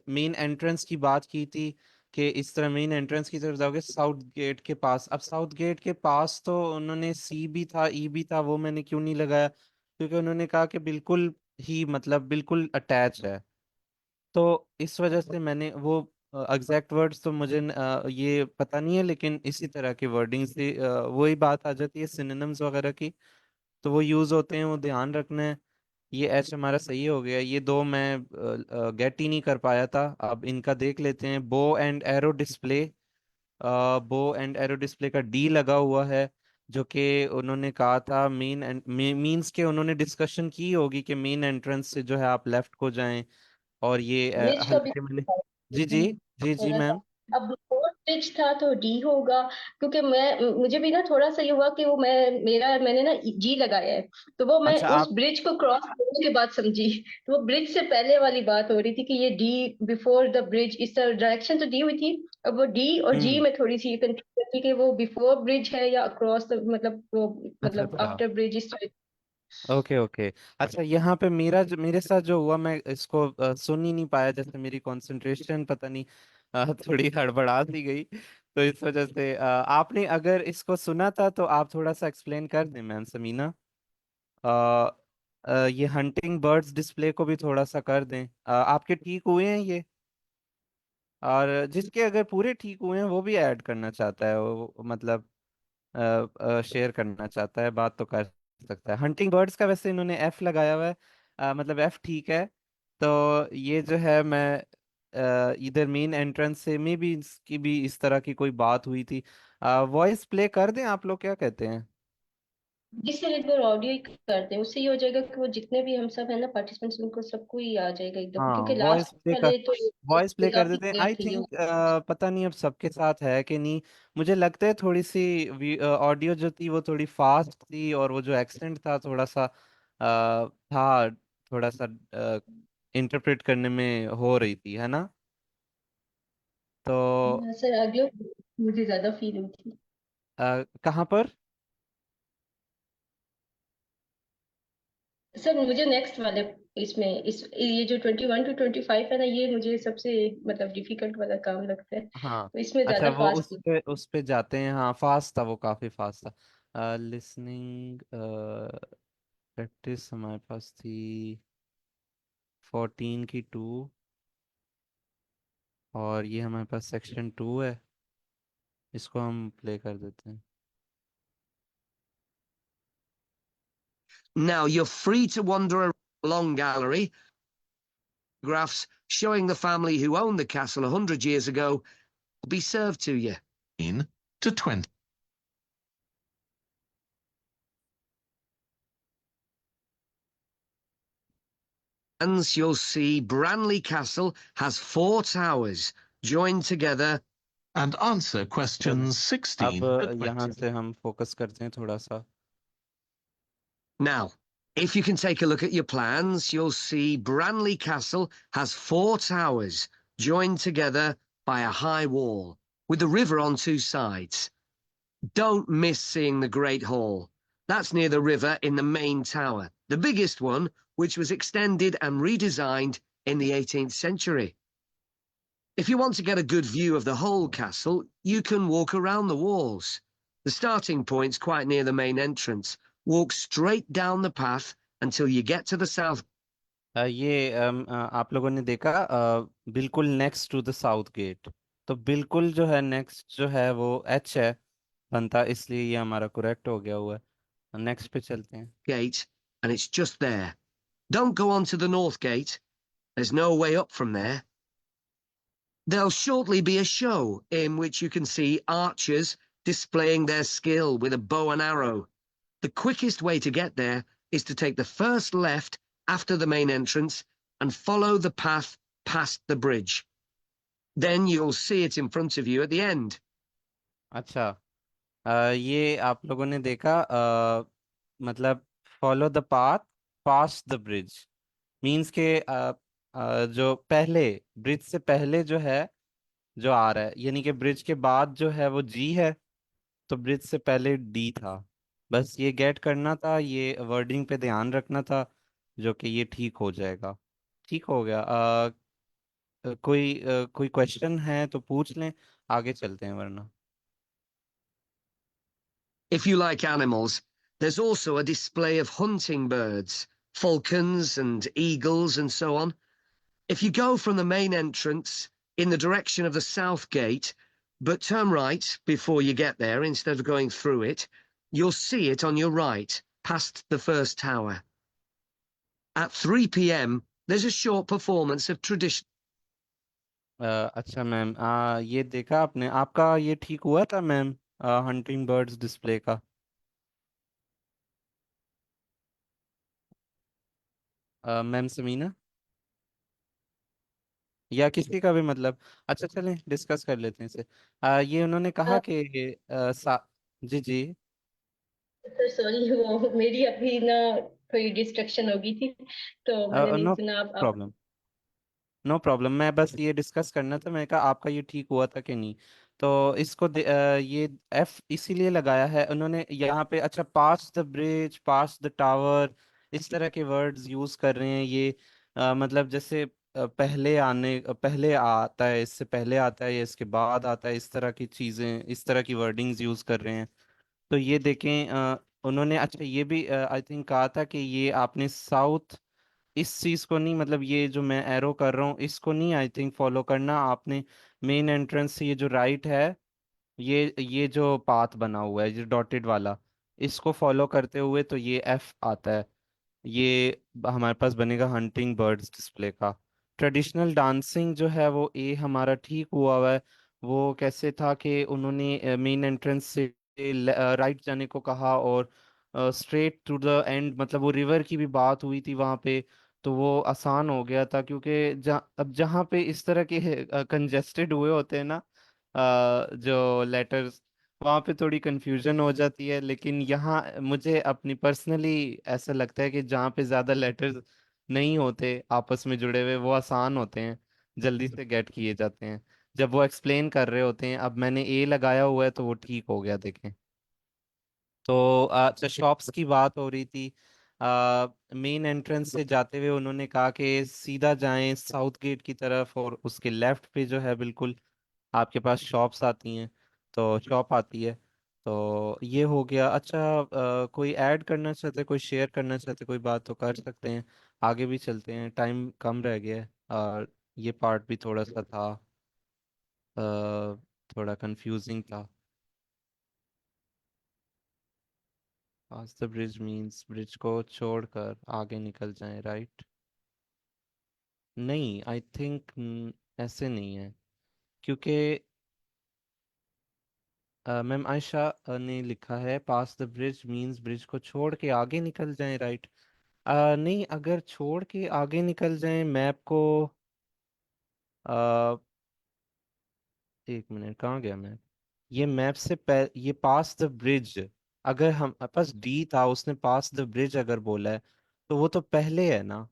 मेन एंट्रेंस की बात की थी कि इस तरह मेन एंट्रेंस की तरफ जाओगे साउथ गेट के पास। अब साउथ गेट के पास तो उन्होंने सी भी था ई भी था, वो मैंने क्यों नहीं लगाया, क्योंकि उन्होंने कहा कि बिल्कुल ही मतलब बिल्कुल अटैच है, तो इस वजह से मैंने वो एग्जैक्ट वर्ड्स तो मुझे ये पता नहीं है, लेकिन इसी तरह के वर्डिंग से वही बात आ जाती है सिनोनिम्स वगैरह की, तो वो यूज होते हैं, वो ध्यान रखना है। ये एच हमारा सही हो गया, ये दो मैं गेट ही नहीं कर पाया था। अब इनका देख लेते हैं, bow and arrow display, bow and arrow display का डी लगा हुआ है, जो कि उन्होंने कहा था मेन मीन्स के उन्होंने डिस्कशन की होगी कि मेन एंट्रेंस से जो है आप लेफ्ट को जाएं, और ये ब्रिज का भी हालांकि मैंने, जी जी, जी जी थोड़ा सा। मैम। अब बिफोर ब्रिज था तो डी होगा, क्योंकि मुझे भी ना थोड़ा सा ये हुआ कि वो मैंने ना जी लगाया है, तो वो मैं अच्छा उस आप, ब्रिज को क्रॉस करने के बाद समझी। तो वो ब्रिज से पहले वाली बात हो रही थी कि ये डी बिफोर द ब्रिज, इस तरह डायरेक्शन तो दी हुई थी। अब वो डी और जी हम्म, में थोड़ी सी कंफ्यूजन थी कि वो बिफोर ब्रिज है या अक्रॉस, मतलब वो अच्छा मतलब अच्छा, आफ्टर ब्रिज इस तरह। Okay okay. अच्छा यहाँ पे मेरे साथ जो हुआ, मैं इसको सुन ही नहीं पाया, जैसे मेरी कंसंट्रेशन पता नहीं थोड़ी हड़बड़ा सी गई, तो इस वजह से आपने अगर इसको सुना था तो आप थोड़ा सा एक्सप्लेन कर दें मैम समीना। अ, ये हंटिंग बर्ड्स डिस्प्ले को भी थोड़ा सा कर दें, आपके ठीक हुए हैं ये, और जिसके अगर पूरे ठीक हुए हैं वो भी ऐड करना चाहता है, वो मतलब शेयर करना चाहता है बात तो कर सकता है। हंटिंग बर्ड्स का वैसे इन्होंने एफ लगाया हुआ है, मतलब एफ ठीक है। तो ये जो है मैं इधर मेन एंट्रेंस से में भी इसकी भी इस तरह की कोई बात हुई थी। वॉइस प्ले कर दें, आप लोग क्या कहते हैं? जिससे एक बार ऑडियो ही कर दें, उससे ये हो जाएगा कि वो जितने भी हम सब है ना पार्टिसिपेंट्स, उनको सबको ही आ जाएगा एकदम, हाँ क्योंकि वॉइस लास्ट प्ले कर, वाले तो वॉइस प्ले कर काफी देते हैं देर आई थे ये। थिंक। पता नहीं अब सबके साथ है कि नहीं, मुझे लगता है थोड़ी सी ऑडियो जो थी वो थोड़ी फास्ट थी, और वो जो एक्सेंट था थोड़ा सा था, थोड़ा सा इंटरप्रेट करने में हो रही थी, है ना? तो सर अगले मुझे ज्यादा फील हुई थी। कहाँ पर? सर मुझे नेक्स्ट वाले इसमें ये जो 21 to 25 है ना, ये मुझे सबसे मतलब डिफिकल्ट वाला काम लगता है, हाँ तो इसमें अच्छा, ज्यादा वो फास्ट। उस पे जाते हैं, हाँ फास्ट था, वो काफी फास्ट था। लिसनिंग प्रैक्टिस हमारे पास थी 14 की 2, और ये हमारे पास सेक्शन 2 है, इसको हम प्ले कर देते हैं। Now you're free to wander along gallery. Photographs showing the family who owned the castle 100 years ago will be served to you. In to 20. And you'll see Branley Castle has 4 towers joined together. And answer चले, questions अब 16 to यहाँ 20. से हम focus करते हैं थोड़ा सा। Now, if you can take a look at your plans, you'll see Branley Castle has 4 towers joined together by a high wall, with the river on 2 sides. Don't miss seeing the Great Hall. That's near the river in the main tower, the biggest one, which was extended and redesigned in the 18th century. If you want to get a good view of the whole castle, you can walk around the walls. The starting point's quite near the main entrance. Walk straight down the path until you get to the south. आप लोगों ने देखा बिल्कुल next to the south gate. तो बिल्कुल जो है next जो है वो एच है बनता, इसलिए ये हमारा करेक्ट हो गया हुआ है। नेक्स्ट पे चलते हैं। Gate, and it's just there. Don't go on to the north gate. There's no way up from there. There'll shortly be a show in which you can see archers displaying their skill with a bow and arrow. The quickest way to get there is to take the first left after the main entrance and follow the path past the bridge. Then you'll see it in front of you at the end. अच्छा, ये आप लोगों ने देखा मतलब follow the path pass the bridge means के जो पहले ब्रिज से पहले जो है जो आ रहा है, यानी कि ब्रिज के बाद जो है वो जी है, तो ब्रिज से पहले डी था। बस ये गेट करना था, ये वर्डिंग पे ध्यान रखना था, जो कि ये ठीक हो जाएगा। ठीक हो गया। कोई क्वेश्चन है तो पूछ लें, आगे चलते हैं वरना। If you like animals, there's also a display of hunting birds, falcons and eagles and so on. If you go from the main entrance in the direction of the south gate, but turn right before you get there instead of going through it, you'll see it on your right, past the first tower. At 3 p.m, there's a short performance of traditional. अच्छा ma'am, ये देखा आपने, आपका ये ठीक हुआ था ma'am, hunting birds display का। मैम समीना या किसी का भी मतलब। अच्छा चलें डिस्कस कर लेते हैं इसे। ये उन्होंने कहा कि जी जी। सर सॉरी, वो मेरी अभी ना थोड़ी डिस्ट्रक्शन हो गई थी, तो मैंने नहीं नो सुना। आप प्रॉब्लम, नो प्रॉब्लम। मैं बस ये डिस्कस करना था, मैंने कहा आपका ये ठीक हुआ था कि नहीं। तो इसको ये एफ इसीलिए लगाया है उन्होंने यहाँ पे। अच्छा, pass the bridge, pass the tower, इस तरह के वर्ड्स यूज कर रहे हैं ये। मतलब जैसे पहले आने, पहले आता है, इससे पहले आता है या इसके बाद आता है, इस तरह की चीजें, इस तरह की वर्डिंग्स यूज कर रहे हैं। तो ये देखें उन्होंने अच्छा ये भी आई थिंक कहा था कि ये आपने साउथ, इस चीज को नहीं, मतलब ये जो मैं एरो कर रहा हूँ इसको नहीं आई थिंक फॉलो करना आपने। मेन एंट्रेंस से ये जो राइट है, ये जो पाथ बना हुआ है जो डॉटेड वाला, इसको फॉलो करते हुए तो ये एफ आता है। ये हमारे पास बनेगा हंटिंग बर्ड्स डिस्प्ले का। ट्रेडिशनल डांसिंग जो है वो ए हमारा ठीक हुआ है। वो कैसे था कि उन्होंने मेन एंट्रेंस से राइट जाने को कहा और स्ट्रेट टू द एंड, मतलब वो रिवर की भी बात हुई थी वहाँ पे। तो वो आसान हो गया था, क्योंकि अब जहाँ पे इस तरह के कंजेस्टेड हुए होते हैं ना जो लेटर्स, वहाँ पे थोड़ी कंफ्यूजन हो जाती है। लेकिन यहाँ मुझे अपनी पर्सनली ऐसा लगता है कि जहाँ पे ज़्यादा लेटर्स नहीं होते आपस में जुड़े हुए, वो आसान होते हैं, जल्दी से गेट किए जाते हैं जब वो एक्सप्लेन कर रहे होते हैं। अब मैंने ए लगाया हुआ है तो वो ठीक हो गया, देखें। तो अच्छा, शॉप्स की बात हो रही थी। मेन एंट्रेंस से जाते हुए उन्होंने कहा कि सीधा जाएं साउथ गेट की तरफ, और उसके लेफ्ट पे जो है बिल्कुल आपके पास शॉप्स आती हैं, तो शॉप आती है। तो ये हो गया। अच्छा, कोई ऐड करना चाहते, कोई शेयर करना चाहते, कोई बात तो कर सकते हैं। आगे भी चलते हैं, टाइम कम रह गया है और ये पार्ट भी थोड़ा सा था, थोड़ा कंफ्यूजिंग था। पास द ब्रिज मीन्स ब्रिज को छोड़कर आगे निकल जाएं, राइट? नहीं, आई थिंक ऐसे नहीं है, क्योंकि मैम आयशा ने लिखा है पास द ब्रिज मीन्स ब्रिज को छोड़ के आगे निकल जाएं, राइट? नहीं, अगर छोड़ के आगे निकल जाएं मैप को, आ, एक मिनट, कहाँ गया मैप? ये मैप से ये पास द ब्रिज, अगर हम पास डी था, उसने पास द ब्रिज अगर बोला है तो वो तो पहले है ना।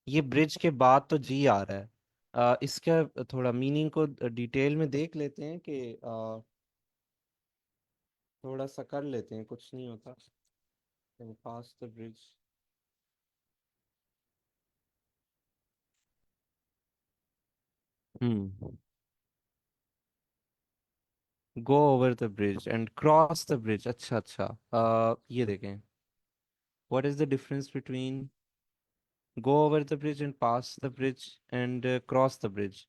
ये ब्रिज के बाद तो जी आ रहा है। इसका थोड़ा मीनिंग को डिटेल में देख लेते हैं कि थोड़ा सा कर लेते हैं, कुछ नहीं होता। Pass the bridge, hmm. Go over the bridge and cross the bridge, अच्छा अच्छा। ये देखें, what is the difference between go over the bridge and pass the bridge and cross the bridge?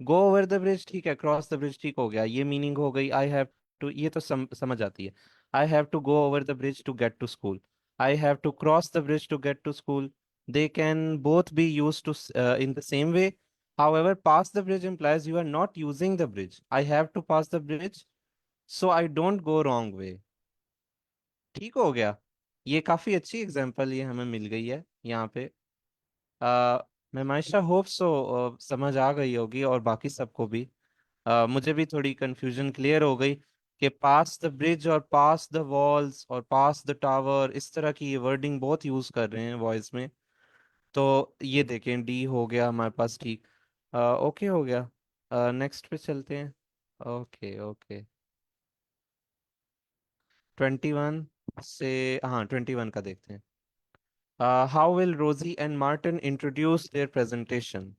Go over the bridge ठीक है, cross the bridge ठीक हो गया, ये मीनिंग हो गई आई हैव टू, ये तो समझ आती है। I have to go over the bridge to get to school, I have to cross the bridge to get to school, they can both be use to in the same way. However, pass the bridge implies you are not using the bridge. I have to pass the bridge, so I don't go wrong way. ठीक हो गया। ये काफी अच्छी example ये हमें मिल गई है यहाँ पे। आ, मैं मायशा होप सो समझ आ गई होगी और बाकी सबको भी। मुझे भी थोड़ी कंफ्यूजन क्लियर हो गई कि पास द ब्रिज और पास द वॉल्स और पास द टावर, इस तरह की ये वर्डिंग बहुत यूज कर रहे हैं वॉइस में। तो ये देखें, डी हो गया हमारे पास ठीक। ओके हो गया। नेक्स्ट पे चलते हैं। Okay okay. 21 से, हाँ 21 का देखते हैं। How will Rosie and Martin introduce their presentation?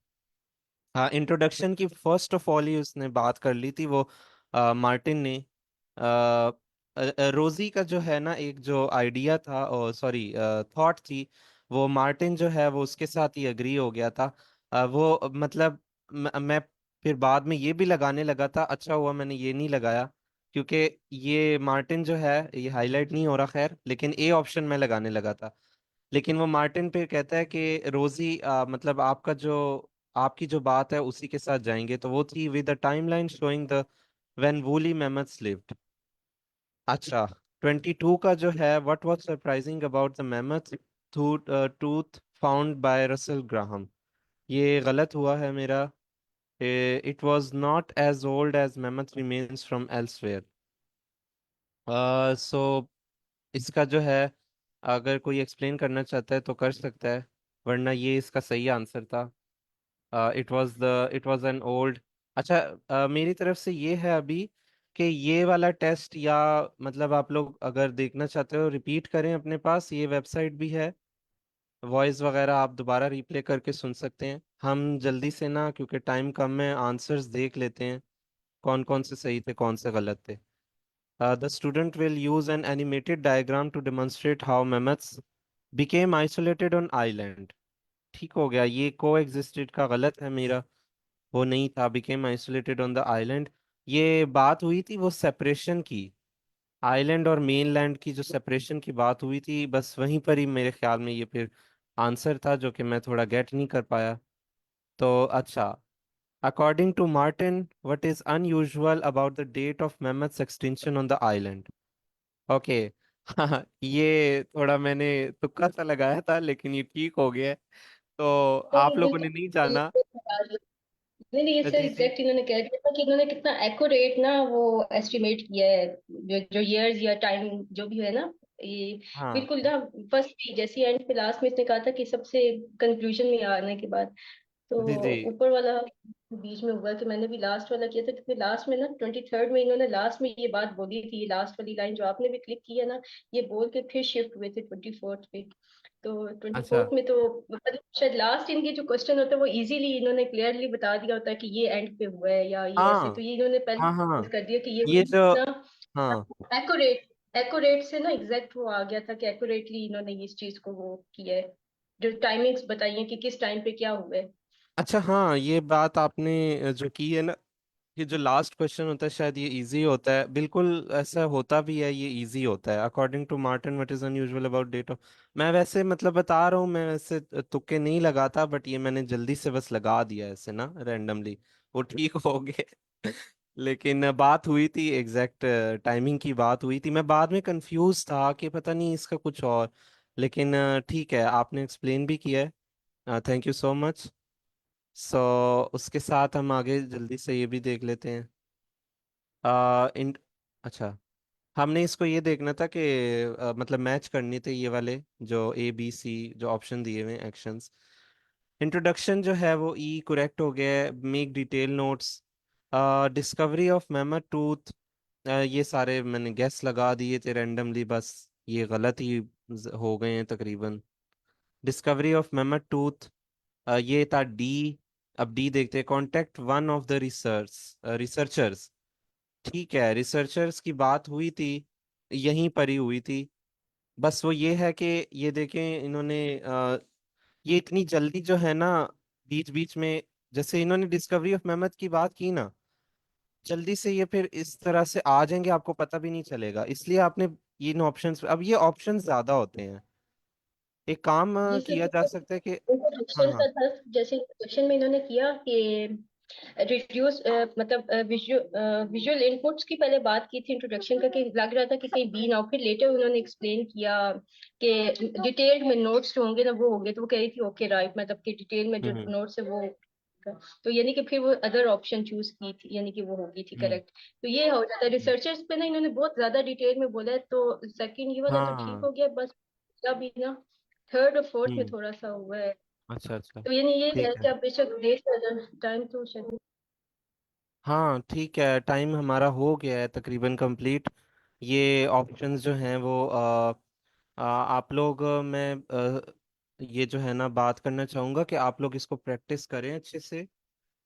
हाँ, इंट्रोडक्शन की फर्स्ट ऑफ ऑल ही उसने बात कर ली थी वो, मार्टिन ने। रोजी का जो है ना एक जो आइडिया था, और सॉरी थॉट थी, वो मार्टिन जो है वो उसके साथ ही एग्री हो गया था। वो मतलब मैं फिर बाद में ये भी लगाने लगा था, अच्छा हुआ मैंने ये नहीं लगाया, क्योंकि ये मार्टिन जो है ये हाईलाइट नहीं हो रहा, खैर, लेकिन ए ऑप्शन में लगाने लगा था। लेकिन वो मार्टिन पे कहता है कि रोजी मतलब आपकी जो बात है उसी के साथ जाएंगे, तो वो थी with the timeline showing the when woolly mammoths lived. अच्छा, 22 का जो है, what was surprising about the mammoth tooth found by Russell Graham? ये गलत हुआ है मेरा। It was not as old as mammoth remains from elsewhere. So इसका जो है, अगर कोई एक्सप्लेन करना चाहता है तो कर सकता है, वरना ये इसका सही आंसर था। It was an old. अच्छा, मेरी तरफ से ये है अभी कि ये वाला टेस्ट, या मतलब आप लोग अगर देखना चाहते हो रिपीट करें, अपने पास ये वेबसाइट भी है, वॉइस वगैरह आप दोबारा रिप्ले करके सुन सकते हैं। हम जल्दी से ना, क्योंकि टाइम कम है, आंसर्स देख लेते हैं कौन कौन से सही थे कौन से गलत थे। The student will use an animated diagram to demonstrate how mammoths became isolated on island. ठीक हो गया, ये coexisted का गलत है मेरा, वो नहीं था, became isolated on the island। ये बात हुई थी वो सेपरेशन की, आइलैंड और मेनलैंड की जो सेपरेशन की बात हुई थी, बस वहीं पर ही मेरे ख्याल में ये फिर आंसर था, जो कि मैं थोड़ा गेट नहीं कर पाया। तो अच्छा, according to Martin what is unusual about the date of mammoths extinction on the island? ओके। हाँ, ये थोड़ा मैंने तुक्का सा लगाया था, लेकिन ये ठीक हो गया है। तो आप नहीं लोगों ने नहीं जाना। बिल्कुल नहीं नहीं, ये सर जी जी। एग्जैक्ट इन्होंने कह दिया था कि इन्होंने कितना एक्यूरेट ना वो एस्टिमेट किया है, जो जो ईयर्स या टाइम जो भी है ना, ये हाँ। बिल्कुल ना फर्स्ट जैसे एंड पे लास्ट में इसने कहा था कि सबसे कंक्लूजन में आने के बाद, तो जी जी। ऊपर वाला बीच में हुआ कि मैंने भी लास्ट वाला किया था, क्योंकि लास्ट में ना 23rd में इन्होंने लास्ट में ये बात बोली थी, लास्ट वाली लाइन जो आपने भी क्लिक की है ना, ये बोल के फिर शिफ्ट हुए थे 24th पे। तो ट्वेंटी अच्छा। फोर्थ में तो मतलब शायद लास्ट इनके जो क्वेश्चन होता है वो इजीली इन्होंने क्लियरली बता दिया होता है कि ये एंड पे हुआ है या ये ऐसे, हाँ तो ये इन्होंने हाँ हाँ पहले हाँ। कर दिया कि ये ये जो, ना हाँ। एक्यूरेट एक्यूरेट से ना एग्जैक्ट वो आ गया था कि एक्यूरेटली इन्होंने इस चीज को वो किया है, जो टाइमिंग्स बताई है कि किस टाइम पे क्या हुआ है। अच्छा, हाँ, ये बात आपने जो की है ना, ये जो लास्ट क्वेश्चन होता है शायद ये इजी होता है, बिल्कुल ऐसा होता भी है, ये इजी होता है। According to Martin what is unusual about date of, मैं वैसे मतलब बता रहा हूँ, मैं वैसे तुक्के नहीं लगाता, बट ये मैंने जल्दी से बस लगा दिया ऐसे ना रैंडमली, वो ठीक हो गए। लेकिन बात हुई थी एग्जैक्ट, टाइमिंग की बात हुई थी, मैं बाद में कंफ्यूज था कि पता नहीं इसका कुछ और, लेकिन ठीक है, आपने एक्सप्लेन भी किया है, थैंक यू सो मच। सो उसके साथ हम आगे जल्दी से ये भी देख लेते हैं। इन अच्छा, हमने इसको ये देखना था कि मतलब मैच करनी थी ये वाले जो ए बी सी जो ऑप्शन दिए हुए एक्शंस। इंट्रोडक्शन जो है वो ई करेक्ट हो गया है, make detail notes, discovery of mammoth tooth, ये सारे मैंने गेस लगा दिए थे रैंडमली, बस ये गलत ही हो गए हैं तकरीबन। डिस्कवरी ऑफ मैमथ टूथ, ये था डी। अब डी देखते हैं, contact one of the researchers. ठीक है, रिसर्चर्स की बात हुई थी, यहीं पर ही हुई थी। बस वो ये है कि ये देखें इन्होंने ये इतनी जल्दी जो है ना, बीच बीच में जैसे इन्होंने डिस्कवरी ऑफ मेमथ की बात की ना, जल्दी से ये फिर इस तरह से आ जाएंगे, आपको पता भी नहीं चलेगा। इसलिए आपने ये इन ऑप्शंस, अब ये ऑप्शंस ज्यादा होते हैं। एक काम जी किया सर, जा सकता है कि हाँ इंट्रोडक्शन हाँ। का था, जैसे इंट्रोडक्शन में इन्होंने किया कि रिड्यूस मतलब विजुअल इनपुट्स की पहले बात की थी इंट्रोडक्शन का, कि लग रहा था कि कहीं बी ना हो, फिर लेटर उन्होंने एक्सप्लेन किया कि डिटेल्ड में नोट्स जो होंगे ना वो होंगे, तो वो कह रही थी ओके राइट, मतलब कि डिटेल में जो हम्म नोट्स है वो, तो यानी कि फिर वो अदर ऑप्शन चूज की थी, यानी कि वो होगी थी हम्म करेक्ट। तो ये हो जाता है हम्म, रिसर्चर्स पे ना, इन्होंने बहुत ज्यादा डिटेल में बोला है, तो सेकंड ये वाला तो ठीक हाँ। हो गया, बस अभी ना थर्ड और फोर्थ में हम्म। थोड़ा सा हुआ है। अच्छा अच्छा। तो यानी ये है ठीक है। कि आप बेशक देख लेना, टाइम तो शेड्यूल। हाँ ठीक है, टाइम हमारा हो गया है तकरीबन कंप्लीट। ये ऑप्शंस जो हैं वो आप लोग मैं ये जो है ना बात करना चाहूँगा कि आप लोग इसको प्रैक्टिस करें अच्छे से।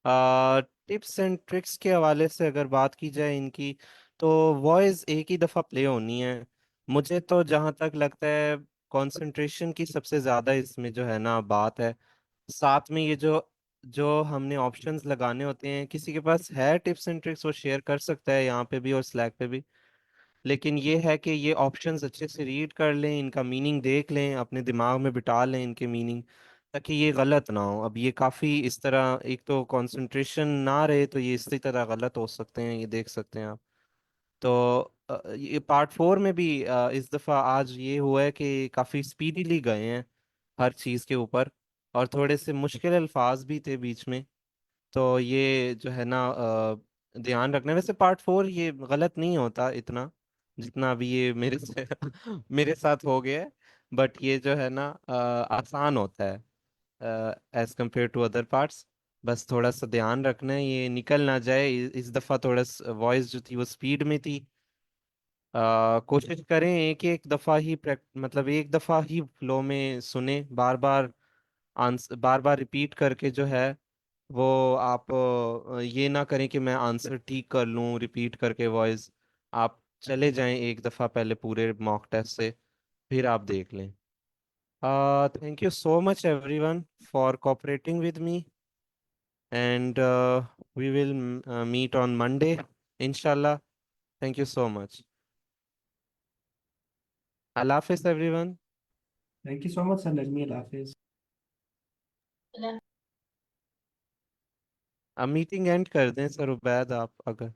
टिप्स एंड ट्रिक्स के हवाले से अगर बात की जाए इनकी, तो वॉइस एक ही दफ़ा प्ले होनी है। मुझे तो जहाँ तक लगता है कंसंट्रेशन की सबसे ज़्यादा इसमें जो है ना बात है। साथ में ये जो जो हमने ऑप्शंस लगाने होते हैं, किसी के पास है टिप्स एंड ट्रिक्स वो शेयर कर सकता है यहाँ पे भी और स्लैक पे भी। लेकिन ये है कि ये ऑप्शंस अच्छे से रीड कर लें, इनका मीनिंग देख लें, अपने दिमाग में बिठा लें इनके मीनिंग, ताकि ये गलत ना हो। अब ये काफ़ी इस तरह एक तो कंसंट्रेशन ना रहे तो ये इसी तरह गलत हो सकते हैं, ये देख सकते हैं आप। तो ये पार्ट 4 में भी इस दफ़ा आज ये हुआ है कि काफ़ी स्पीडीली गए हैं हर चीज़ के ऊपर, और थोड़े से मुश्किल अल्फाज भी थे बीच में। तो ये जो है ना ध्यान रखना है। वैसे पार्ट 4 ये गलत नहीं होता इतना जितना अभी ये मेरे से मेरे साथ हो गया है। बट ये जो है ना आसान होता है as compare to other parts. बस थोड़ा सा ध्यान रखना है ये निकल ना जाए। इस दफ़ा थोड़ा वॉइस जो थी वो स्पीड में थी। कोशिश करें एक एक दफ़ा ही मतलब एक दफ़ा ही फ्लो में सुने, बार बार आंसर बार बार रिपीट करके जो है वो आप ये ना करें कि मैं आंसर ठीक कर लूँ रिपीट करके वॉइस। आप चले जाएं एक दफ़ा पहले पूरे मॉक टेस्ट से, फिर आप देख लें। Thank you so much everyone for cooperating with me, and we will meet on Monday इंशाल्लाह। Thank you so much. अल्लाह हाफिज़ everyone. Thank you so much sir, Najmi, अल्लाह हाफिज। अब मीटिंग एंड कर दें सर उबैद आप अगर